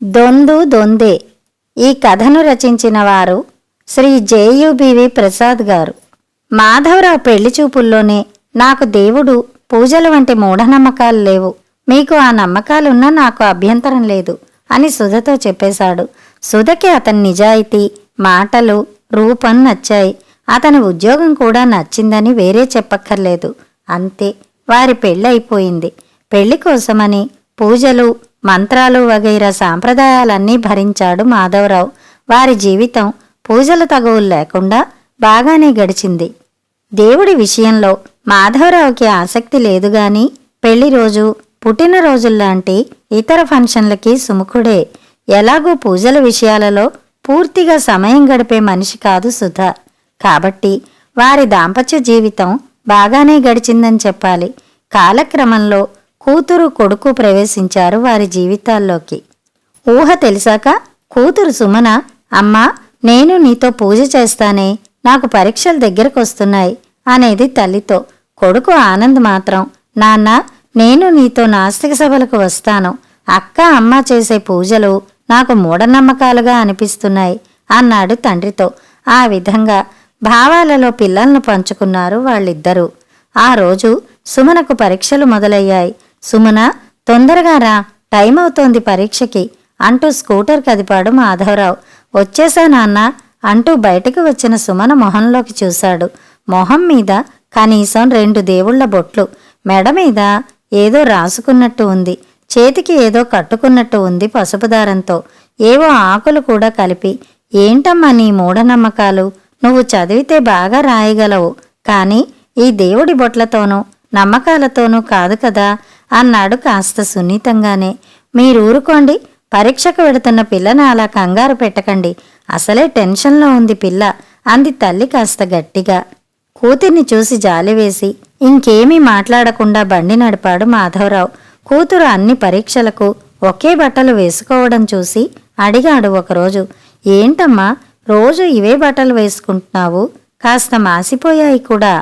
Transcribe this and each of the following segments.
దొందు దొందే. ఈ కథను రచించిన వారు శ్రీ జేయుబివి ప్రసాద్ గారు. మాధవరావు పెళ్లి చూపుల్లోనే నాకు దేవుడు, పూజల వంటి మూఢనమ్మకాలు లేవు, మీకు ఆ నమ్మకాలున్నా నాకు అభ్యంతరం లేదు అని సుధతో చెప్పేశాడు. సుధకి అతని నిజాయితీ, మాటలు, రూపం నచ్చాయి. అతని ఉద్యోగం కూడా నచ్చిందని వేరే చెప్పక్కర్లేదు. అంతే, వారి పెళ్ళైపోయింది. పెళ్లి కోసమని పూజలు, మంత్రాలు వగైరా సాంప్రదాయాలన్నీ భరించాడు మాధవరావు. వారి జీవితం పూజల తగువులు లేకుండా బాగానే గడిచింది. దేవుడి విషయంలో మాధవరావుకి ఆసక్తి లేదుగాని పెళ్లి రోజు, పుట్టినరోజుల్లాంటి ఇతర ఫంక్షన్లకి సుముఖుడే. ఎలాగూ పూజల విషయాలలో పూర్తిగా సమయం గడిపే మనిషి కాదు సుధ. కాబట్టి వారి దాంపత్య జీవితం బాగానే గడిచిందని చెప్పాలి. కాలక్రమంలో కూతురు, కొడుకు ప్రవేశించారు వారి జీవితాల్లోకి. ఊహ తెలిసాక కూతురు సుమన, అమ్మా నేను నీతో పూజ చేస్తానే, నాకు పరీక్షలు దగ్గరకొస్తున్నాయి అనేది తల్లితో. కొడుకు ఆనంద్ మాత్రం, నాన్న నేను నీతో నాస్తిక సభలకు వస్తాను, అక్క అమ్మ చేసే పూజలు నాకు మూఢనమ్మకాలుగా అనిపిస్తున్నాయి అన్నాడు తండ్రితో. ఆ విధంగా భావాలలో పిల్లలను పంచుకున్నారు వాళ్ళిద్దరూ. ఆ రోజు సుమనకు పరీక్షలు మొదలయ్యాయి. సుమన తొందరగా రా, టైం అవుతోంది పరీక్షకి అంటూ స్కూటర్ కదిపాడు మాధవరావు. వచ్చేసా నాన్న అంటూ బయటికి వచ్చిన సుమన మొహంలోకి చూశాడు. మొహం మీద కనీసం 2 దేవుళ్ల బొట్లు, మెడ మీద ఏదో రాసుకున్నట్టు ఉంది, చేతికి ఏదో కట్టుకున్నట్టు ఉంది పసుపు దారంతో, ఏవో ఆకులు కూడా కలిపి. ఏంటమ్మా నీ మూఢనమ్మకాలు, నువ్వు చదివితే బాగా రాయగలవు, కానీ ఈ దేవుడి బొట్లతోనూ నమ్మకాలతోనూ కాదు కదా అన్నాడు కాస్త సున్నితంగానే. మీరూరుకోండి, పరీక్షకు వెడుతున్న పిల్లని అలా కంగారు పెట్టకండి, అసలే టెన్షన్లో ఉంది పిల్ల అంది తల్లి కాస్త గట్టిగా. కూతుర్ని చూసి జాలివేసి ఇంకేమీ మాట్లాడకుండా బండి నడిపాడు మాధవరావు. కూతురు అన్ని పరీక్షలకు ఒకే బట్టలు వేసుకోవడం చూసి అడిగాడు ఒకరోజు, ఏంటమ్మా రోజు ఇవే బట్టలు వేసుకుంటున్నావు, కాస్త మాసిపోయాయి కూడా.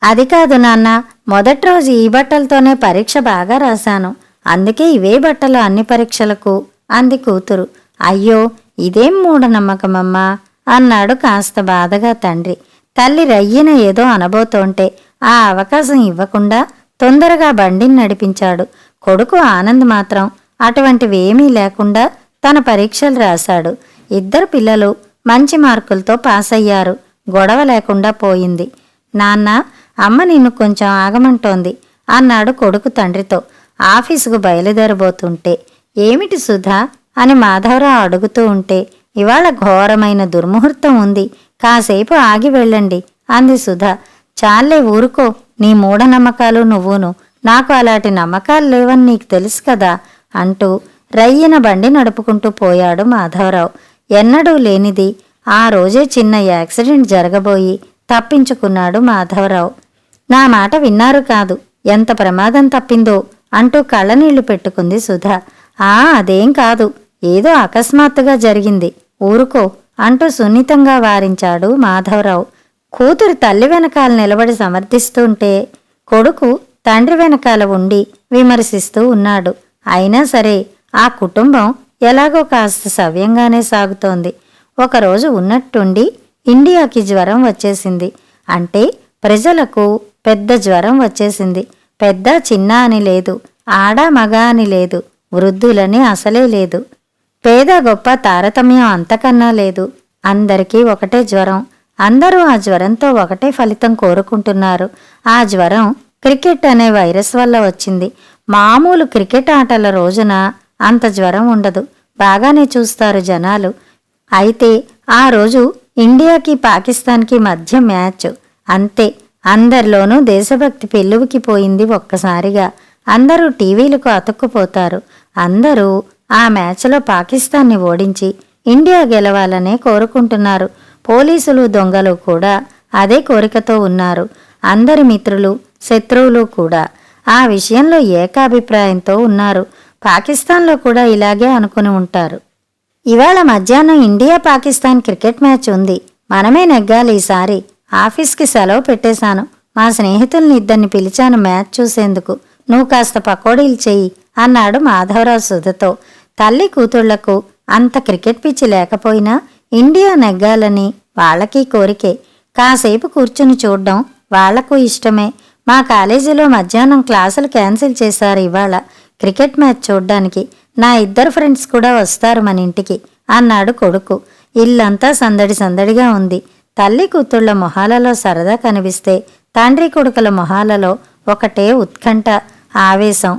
అది కాదు నాన్న, మొదటి రోజు ఈ బట్టలతోనే పరీక్ష బాగా రాశాను, అందుకే ఇవే బట్టలు అన్ని పరీక్షలకు అంది కూతురు. అయ్యో ఇదేం మూఢనమ్మకమమ్మా అన్నాడు కాస్త బాధగా తండ్రి. తల్లి రయ్యన ఏదో అనబోతోంటే ఆ అవకాశం ఇవ్వకుండా తొందరగా బండిని నడిపించాడు. కొడుకు ఆనంద్ మాత్రం అటువంటివేమీ లేకుండా తన పరీక్షలు రాశాడు. 2 పిల్లలు మంచి మార్కులతో పాస్ అయ్యారు. గొడవ లేకుండా పోయింది. నాన్న అమ్మ నిన్ను కొంచెం ఆగమంటోంది అన్నాడు కొడుకు తండ్రితో ఆఫీసుకు బయలుదేరబోతుంటే. ఏమిటి సుధా అని మాధవరావు అడుగుతూ ఉంటే, ఇవాళ ఘోరమైన దుర్ముహూర్తం ఉంది, కాసేపు ఆగి వెళ్ళండి అంది సుధ. చాలే ఊరుకో, నీ మూఢనమ్మకాలు నువ్వును, నాకు అలాంటి నమ్మకాలు లేవని నీకు తెలుసు కదా అంటూ రయ్యన బండి నడుపుకుంటూ పోయాడు మాధవరావు. ఎన్నడూ లేనిది ఆ రోజే చిన్న యాక్సిడెంట్ జరగబోయి తప్పించుకున్నాడు మాధవరావు. నా మాట విన్నారు కాదు, ఎంత ప్రమాదం తప్పిందో అంటూ కళ్ళనీళ్లు పెట్టుకుంది సుధ. అదేం కాదు, ఏదో అకస్మాత్తుగా జరిగింది, ఊరుకో అంటూ సున్నితంగా వారించాడు మాధవరావు. కూతురు తల్లి వెనకాల నిలబడి సమర్థిస్తుంటే కొడుకు తండ్రి వెనకాల ఉండి విమర్శిస్తూ ఉన్నాడు. అయినా సరే ఆ కుటుంబం ఎలాగో కాస్త సవ్యంగానే సాగుతోంది. ఒకరోజు ఉన్నట్టుండి ఇండియాకి జ్వరం వచ్చేసింది. అంటే ప్రజలకు పెద్ద జ్వరం వచ్చేసింది. పెద్ద చిన్న అని లేదు, ఆడ మగ అని లేదు, వృద్ధులని అసలే లేదు, పేద గొప్ప తారతమ్యం అంతకన్నా లేదు. అందరికీ ఒకటే జ్వరం. అందరూ ఆ జ్వరంతో ఒకటే ఫలితం కోరుకుంటున్నారు. ఆ జ్వరం క్రికెట్ అనే వైరస్ వల్ల వచ్చింది. మామూలు క్రికెట్ ఆటల రోజున అంత జ్వరం ఉండదు, బాగానే చూస్తారు జనాలు. అయితే ఆ రోజు ఇండియాకి పాకిస్తాన్కి మధ్య మ్యాచ్. అంతే, అందరిలోనూ దేశభక్తి పెళ్ళువికి పోయింది ఒక్కసారిగా. అందరూ టీవీలకు అతుక్కుపోతారు. అందరూ ఆ మ్యాచ్లో పాకిస్తాన్ని ఓడించి ఇండియా గెలవాలనే కోరుకుంటున్నారు. పోలీసులు, దొంగలు కూడా అదే కోరికతో ఉన్నారు. అందరి మిత్రులు, శత్రువులు కూడా ఆ విషయంలో ఏకాభిప్రాయంతో ఉన్నారు. పాకిస్తాన్లో కూడా ఇలాగే అనుకుని ఉంటారు. ఇవాళ మధ్యాహ్నం ఇండియా పాకిస్తాన్ క్రికెట్ మ్యాచ్ ఉంది, మనమే నెగ్గాలి ఈసారి. ఆఫీస్కి సెలవు పెట్టేశాను, మా స్నేహితుల్ని 2 పిలిచాను మ్యాచ్ చూసేందుకు, నువ్వు కాస్త పకోడీలు చెయ్యి అన్నాడు మాధవరావు సుధతో. తల్లి కూతుళ్లకు అంత క్రికెట్ పిచ్చి లేకపోయినా ఇండియా నెగ్గాలని వాళ్ళకి కోరికే. కాసేపు కూర్చుని చూడ్డం వాళ్లకు ఇష్టమే. మా కాలేజీలో మధ్యాహ్నం క్లాసులు క్యాన్సిల్ చేశారు ఇవాళ క్రికెట్ మ్యాచ్ చూడ్డానికి. నా 2 ఫ్రెండ్స్ కూడా వస్తారు మన ఇంటికి అన్నాడు కొడుకు. ఇల్లంతా సందడి సందడిగా ఉంది. తల్లి కూతుళ్ల మొహాలలో సరదా కనిపిస్తే తండ్రి కొడుకుల మొహాలలో ఒకటే ఉత్కంఠ, ఆవేశం.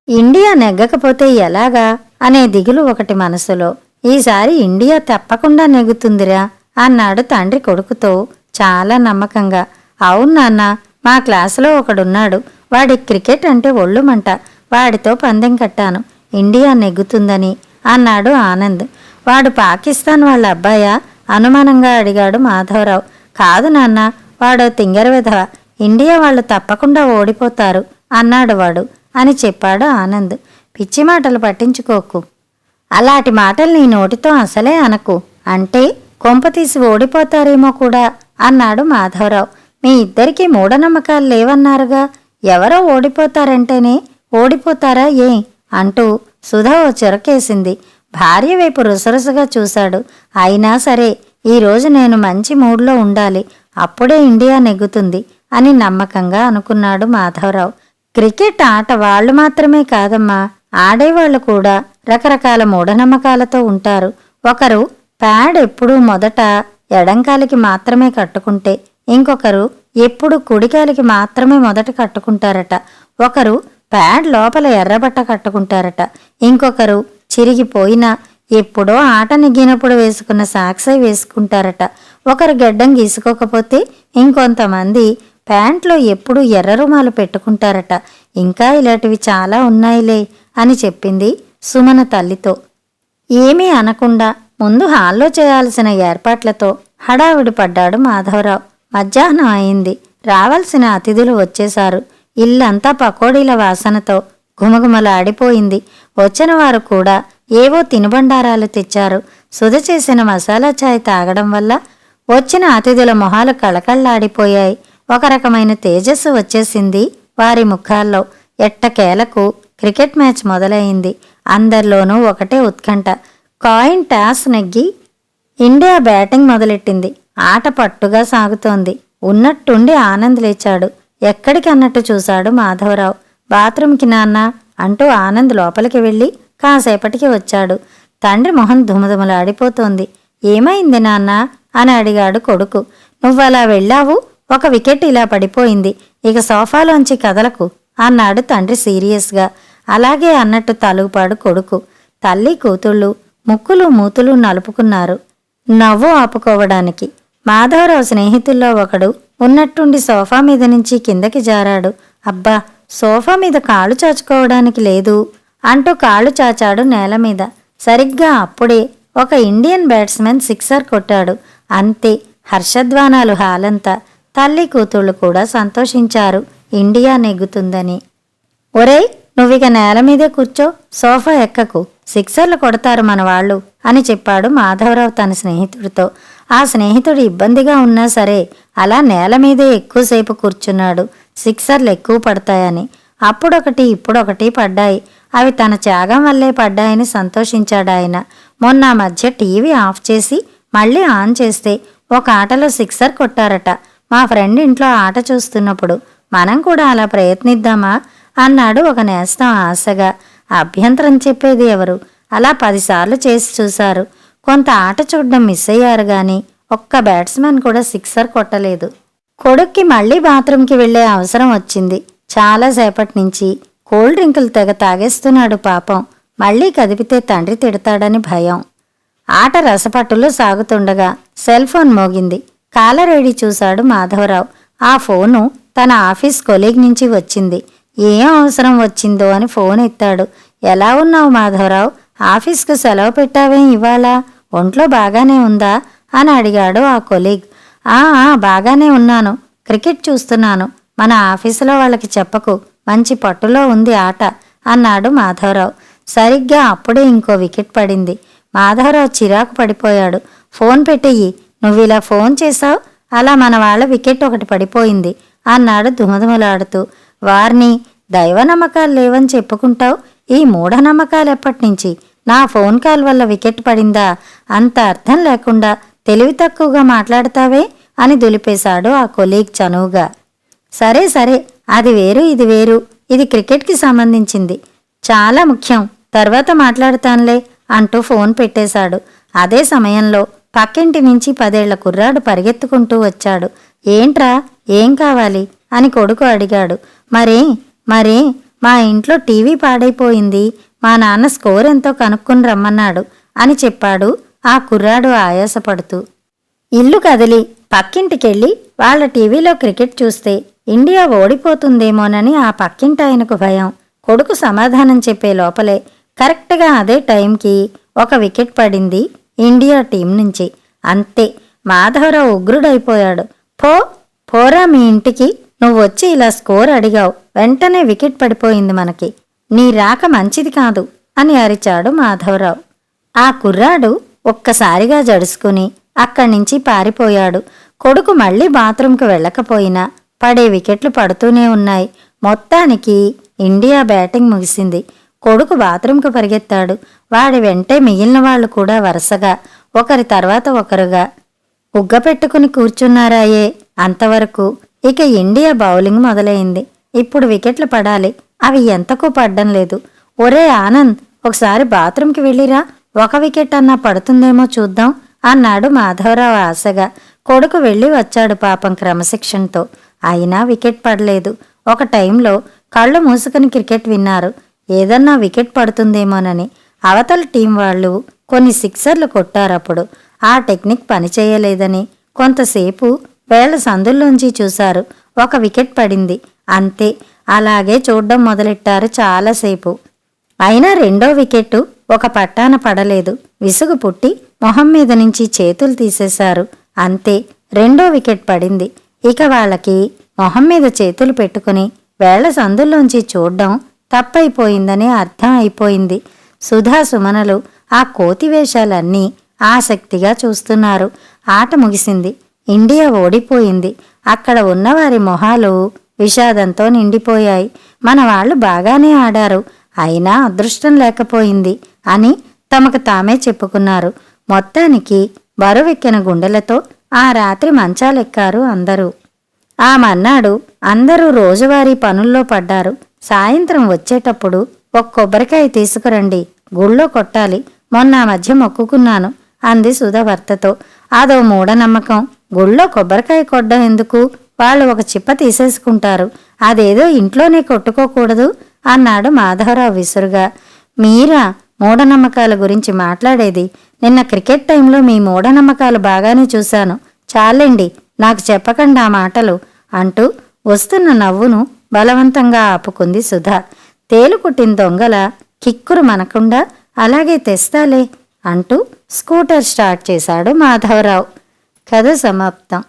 ఇండియా నెగ్గకపోతే ఎలాగా అనే దిగులు ఒకటి మనసులో. ఈసారి ఇండియా తప్పకుండా నెగ్గుతుందిరా అన్నాడు తండ్రి కొడుకుతో చాలా నమ్మకంగా. అవును నాన్న, మా క్లాసులో ఒకడున్నాడు, వాడి క్రికెట్ అంటే ఒళ్ళుమంట. వాడితో పందెం కట్టాను, ఇండియా నెగ్గుతుందని అన్నాడు ఆనంద్. వాడు పాకిస్తాన్ వాళ్ళ అబ్బాయా అనుమానంగా అడిగాడు మాధవరావు. కాదు నాన్న, వాడో తింగర విధవ, ఇండియా వాళ్ళు తప్పకుండా ఓడిపోతారు అన్నాడు వాడు అని చెప్పాడు ఆనంద్. పిచ్చి మాటలు పట్టించుకోకు, అలాంటి మాటలు నీ నోటితో అసలే అనకు, అంటే కొంపతీసి ఓడిపోతారేమో కూడా అన్నాడు మాధవరావు. మీ ఇద్దరికీ మూఢనమ్మకాలు లేవన్నారుగా, ఎవరో ఓడిపోతారంటేనే ఓడిపోతారా ఏ అంటూ సుధా ఓ చిరకేసింది. భార్య వైపు రుసరుసగా చూశాడు. అయినా సరే ఈరోజు నేను మంచి మూడ్లో ఉండాలి, అప్పుడే ఇండియా నెగ్గుతుంది అని నమ్మకంగా అనుకున్నాడు మాధవరావు. క్రికెట్ ఆట వాళ్ళు మాత్రమే కాదమ్మా, ఆడేవాళ్లు కూడా రకరకాల మూఢనమ్మకాలతో ఉంటారు. ఒకరు ప్యాడ్ ఎప్పుడూ మొదట ఎడంకాలికి మాత్రమే కట్టుకుంటే ఇంకొకరు ఎప్పుడు కుడికాలికి మాత్రమే మొదట కట్టుకుంటారట. ఒకరు ప్యాడ్ లోపల ఎర్రబట్ట కట్టుకుంటారట. ఇంకొకరు చిరిగిపోయినా ఎప్పుడో ఆట నెగ్గినప్పుడు వేసుకున్న సాక్సై వేసుకుంటారట. ఒకరు గడ్డం గీసుకోకపోతే ఇంకొంతమంది ప్యాంట్లో ఎప్పుడూ ఎర్ర రుమాలు పెట్టుకుంటారట. ఇంకా ఇలాంటివి చాలా ఉన్నాయిలే అని చెప్పింది సుమన తల్లితో. ఏమీ అనకుండా ముందు హాల్లో చేయాల్సిన ఏర్పాట్లతో హడావిడి పడ్డాడు మాధవరావు. మధ్యాహ్నం అయింది. రావాల్సిన అతిథులు వచ్చేశారు. ఇల్లంతా పకోడీల వాసనతో ఘుమఘుమలాడిపోయింది. వచ్చిన వారు కూడా ఏవో తినుబండారాలు తెచ్చారు. సుధ చేసిన మసాలా ఛాయ్ తాగడం వల్ల వచ్చిన అతిథుల మొహాలు కళకళ్లాడిపోయాయి. ఒక రకమైన తేజస్సు వచ్చేసింది వారి ముఖాల్లో. ఎట్టకేలకు క్రికెట్ మ్యాచ్ మొదలైంది. అందరిలోనూ ఒకటే ఉత్కంఠ. కాయిన్ టాస్ నెగ్గి ఇండియా బ్యాటింగ్ మొదలెట్టింది. ఆట పట్టుగా సాగుతోంది. ఉన్నట్టుండి ఆనంద్ లేచాడు. ఎక్కడికన్నట్టు చూశాడు మాధవరావు. బాత్రూంకి నాన్న అంటూ ఆనంద్ లోపలికి వెళ్ళి కాసేపటికి వచ్చాడు. తండ్రి మొహం దుమదుమలాడిపోతోంది. ఏమైంది నాన్న అని అడిగాడు కొడుకు. నువ్వలా వెళ్ళావు, ఒక వికెట్ ఇలా పడిపోయింది, ఇక సోఫాలోంచి కదలకు అన్నాడు తండ్రి సీరియస్గా. అలాగే అన్నట్టు తలుపాడు కొడుకు. తల్లి కూతుళ్ళు ముక్కులు మూతులు నలుపుకున్నారు నవ్వు ఆపుకోవడానికి. మాధవరావు స్నేహితుల్లో ఒకడు ఉన్నట్టుండి సోఫా మీద నుంచి కిందకి జారాడు. అబ్బా, సోఫా మీద కాళ్ళు చాచుకోవడానికి లేదు అంటూ కాళ్ళు చాచాడు నేల మీద. సరిగ్గా అప్పుడే ఒక ఇండియన్ బ్యాట్స్మెన్ సిక్సర్ కొట్టాడు. అంతే, హర్షధ్వానాలు హాలంతా. తల్లి కూతుళ్ళు కూడా సంతోషించారు ఇండియా నెగ్గుతుందని. ఒరేయ్, నువ్విక నేల మీదే కూర్చో, సోఫా ఎక్కకు, సిక్సర్లు కొడతారు మన వాళ్ళు అని చెప్పాడు మాధవరావు తన స్నేహితుడితో. ఆ స్నేహితుడు ఇబ్బందిగా ఉన్నా సరే అలా నేల మీదే ఎక్కువసేపు కూర్చున్నాడు. సిక్సర్లు ఎక్కువ పడతాయని. అప్పుడొకటి ఇప్పుడొకటి పడ్డాయి. అవి తన త్యాగం వల్లే పడ్డాయని సంతోషించాడాయన. మొన్న మధ్య టీవీ ఆఫ్ చేసి మళ్ళీ ఆన్ చేస్తే ఒక ఆటలో సిక్సర్ కొట్టారట. మా ఫ్రెండ్ ఇంట్లో ఆట చూస్తున్నప్పుడు మనం కూడా అలా ప్రయత్నిద్దామా అన్నాడు ఒక నేస్తం ఆశగా. అభ్యంతరం చెప్పేది ఎవరు? అలా 10 సార్లు చేసి చూశారు. కొంత ఆట చూడ్డం మిస్ అయ్యారు గాని ఒక్క బ్యాట్స్మెన్ కూడా సిక్సర్ కొట్టలేదు. కొడుక్కి మళ్లీ బాత్రూంకి వెళ్లే అవసరం వచ్చింది. చాలాసేపటి నుంచి కూల్ డ్రింకులు తెగ తాగేస్తున్నాడు పాపం. మళ్లీ కదిపితే తండ్రి తిడతాడని భయం. ఆట రసపట్టులో సాగుతుండగా సెల్ ఫోన్ మోగింది. కాలరేడి చూశాడు మాధవరావు. ఆ ఫోను తన ఆఫీస్ కొలీగ్ నుంచి వచ్చింది. ఏం అవసరం వచ్చిందో అని ఫోన్ ఎత్తాడు. ఎలా ఉన్నావు మాధవరావు? ఆఫీస్కు సెలవు పెట్టావేం ఇవాళ? ఒంట్లో బాగానే ఉందా అని అడిగాడు ఆ కొలీగ్. బాగానే ఉన్నాను, క్రికెట్ చూస్తున్నాను. మన ఆఫీసులో వాళ్ళకి చెప్పకు, మంచి పట్టులో ఉంది ఆట అన్నాడు మాధవరావు. సరిగ్గా అప్పుడే ఇంకో వికెట్ పడింది. మాధవరావు చిరాకు పడిపోయాడు. ఫోన్ పెట్టెయ్యి, నువ్విలా ఫోన్ చేశావు, అలా మన వాళ్ళ వికెట్ ఒకటి పడిపోయింది అన్నాడు దుమదుమలాడుతూ. వారిని దైవ నమ్మకాలు లేవని చెప్పుకుంటావు, ఈ మూఢనమ్మకాలు ఎప్పటినుంచి నా ఫోన్ కాల్ వల్ల వికెట్ పడిందా? అంత అర్థం లేకుండా తెలివి తక్కువగా మాట్లాడతావే అని దులిపేశాడు ఆ కొలీగ్ చనువుగా. సరే సరే, అది వేరు ఇది వేరు, ఇది క్రికెట్కి సంబంధించింది, చాలా ముఖ్యం, తర్వాత మాట్లాడతానులే అంటూ ఫోన్ పెట్టేశాడు. అదే సమయంలో పక్కింటి నుంచి 10 ఏళ్ల కుర్రాడు పరిగెత్తుకుంటూ వచ్చాడు. ఏంట్రా, ఏం కావాలి అని కొడుకు అడిగాడు. మరే మా ఇంట్లో టీవీ పాడైపోయింది, మా నాన్న స్కోర్ ఎంతో కనుక్కుని రమ్మన్నాడు అని చెప్పాడు ఆ కుర్రాడు ఆయాసపడుతూ. ఇల్లు కదిలి పక్కింటికెళ్ళి వాళ్ళ టీవీలో క్రికెట్ చూస్తే ఇండియా ఓడిపోతుందేమోనని ఆ పక్కింటాయనకు భయం. కొడుకు సమాధానం చెప్పే లోపలే కరెక్ట్గా అదే టైంకి ఒక వికెట్ పడింది ఇండియా టీం నుంచి. అంతే, మాధవరావు ఉగ్రుడైపోయాడు. పోరా మీ ఇంటికి, నువ్వొచ్చి ఇలా స్కోర్ అడిగావు, వెంటనే వికెట్ పడిపోయింది మనకి, నీ రాక మంచిది కాదు అని అరిచాడు మాధవరావు. ఆ కుర్రాడు ఒక్కసారిగా జడుసుకుని అక్కడ్నుంచి పారిపోయాడు. కొడుకు మళ్లీ బాత్రూంకు వెళ్ళకపోయినా పడే వికెట్లు పడుతూనే ఉన్నాయి. మొత్తానికి ఇండియా బ్యాటింగ్ ముగిసింది. కొడుకు బాత్రూంకు పరిగెత్తాడు. వాడి వెంటే మిగిలిన వాళ్ళు కూడా వరుసగా ఒకరి తర్వాత ఒకరుగా ఉగ్గపెట్టుకుని కూర్చున్నారాయే. అంతవరకు ఇక ఇండియా బౌలింగ్ మొదలైంది. ఇప్పుడు వికెట్లు పడాలి, అవి ఎంతకు పడ్డం లేదు. ఒరే ఆనంద్, ఒకసారి బాత్రూంకి వెళ్ళిరా, ఒక వికెట్ అన్నా పడుతుందేమో చూద్దాం అన్నాడు మాధవరావు ఆశగా. కొడుకు వెళ్ళి వచ్చాడు పాపం క్రమశిక్షణతో. అయినా వికెట్ పడలేదు. ఒక టైంలో కళ్ళు మూసుకుని క్రికెట్ విన్నారు, ఏదన్నా వికెట్ పడుతుందేమోనని. అవతల టీం వాళ్ళు కొన్ని సిక్సర్లు కొట్టారప్పుడు. ఆ టెక్నిక్ పనిచేయలేదని కొంతసేపు వేళ్ల సందుల్లోంచి చూశారు. ఒక వికెట్ పడింది, అంతే. అలాగే చూడ్డం మొదలెట్టారు చాలాసేపు. అయినా రెండో వికెట్టు ఒక పట్టాన పడలేదు. విసుగు పుట్టి మొహం మీద నుంచి చేతులు తీసేశారు. అంతే, రెండో వికెట్ పడింది. ఇక వాళ్ళకి మొహం మీద చేతులు పెట్టుకుని వేళ్ల సందుల్లోంచి చూడ్డం తప్పైపోయిందని అర్థం అయిపోయింది. సుధా సుమనలు ఆ కోతివేషాలన్నీ ఆసక్తిగా చూస్తున్నారు. ఆట ముగిసింది. ఇండియా ఓడిపోయింది. అక్కడ ఉన్నవారి మొహాలు విషాదంతో నిండిపోయాయి. మన వాళ్ళు బాగానే ఆడారు, అయినా అదృష్టం లేకపోయింది అని తమకు తామే చెప్పుకున్నారు. మొత్తానికి బరువెక్కిన గుండెలతో ఆ రాత్రి మంచాలెక్కారు అందరూ. ఆ మన్నాడు అందరూ రోజువారీ పనుల్లో పడ్డారు. సాయంత్రం వచ్చేటప్పుడు ఒక కొబ్బరికాయ తీసుకురండి, గుళ్ళో కొట్టాలి, మొన్న మధ్య మొక్కుకున్నాను అంది సుధ భర్తతో. అదో మూఢనమ్మకం, గుళ్ళో కొబ్బరికాయ కొట్టడం ఎందుకు, వాళ్ళు ఒక చిప్ప తీసేసుకుంటారు, అదేదో ఇంట్లోనే కొట్టుకోకూడదు అన్నాడు మాధవరావు విసురుగా. మీరా మూఢనమ్మకాల గురించి మాట్లాడేది? నిన్న క్రికెట్ టైంలో మీ మూఢనమ్మకాలు బాగానే చూశాను, చాలండి, నాకు చెప్పకండి ఆ మాటలు అంటూ వస్తున్న నవ్వును బలవంతంగా ఆపుకుంది సుధ. తేలుకుట్టిన దొంగల కిక్కురు మనకుండా అలాగే తెస్తాలే అంటూ స్కూటర్ స్టార్ట్ చేశాడు మాధవరావు. కథ సమాప్తం.